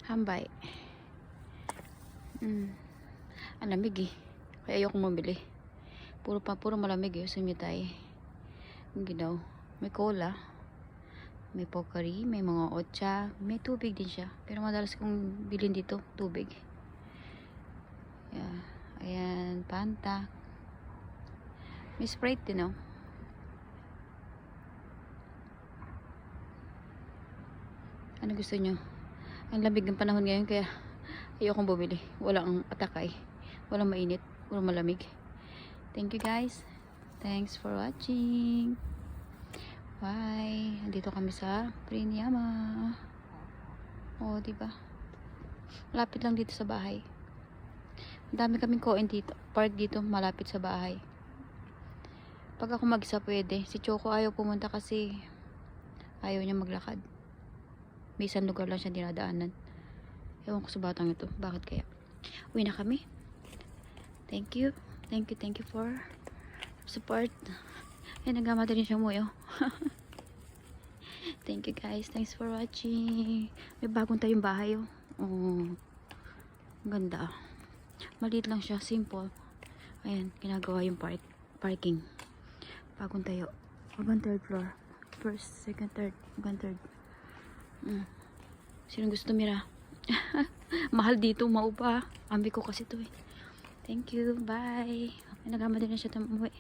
Hambay. Ang lamig eh. Kaya ayoko bumili. Puro malamig eh. Sumitay. Ang ginaw. May cola. May Pocari. May mga otsa. May tubig din siya. Pero madalas kong bilhin dito. Tubig. Yeah. Ayan. Fanta. May Sprite din oh. Ano gusto nyo? Ang lamig ng panahon ngayon kaya ayokong bumili. Walang atakay. Walang mainit. Walang malamig. Thank you guys. Thanks for watching. Bye. Andito kami sa Prinyama. Oh, diba? Malapit lang dito sa bahay. Ang dami kaming koin dito. Park dito malapit sa bahay. Pag ako mag-isa pwede. Si Choco ayaw pumunta kasi ayaw niya maglakad. May isang lugar lang siya dinadaanan. Ewan ko sa batang ito. Bakit kaya? Uwi na kami. Thank you. Thank you for support. Ay, nagkamata rin siya mo oh. Thank you guys. Thanks for watching. May bagong tayong bahay oh. Oh. Ganda. Maliit lang siya. Simple. Ayan. Ginagawa yung parking. Bagong tayo. Hanggang third floor. First, second, third. Hanggang third. Sino gusto tumira? Mahal dito, maupa. Ambi ko kasi to eh. Thank you, bye. Nagama din na siya umuwi.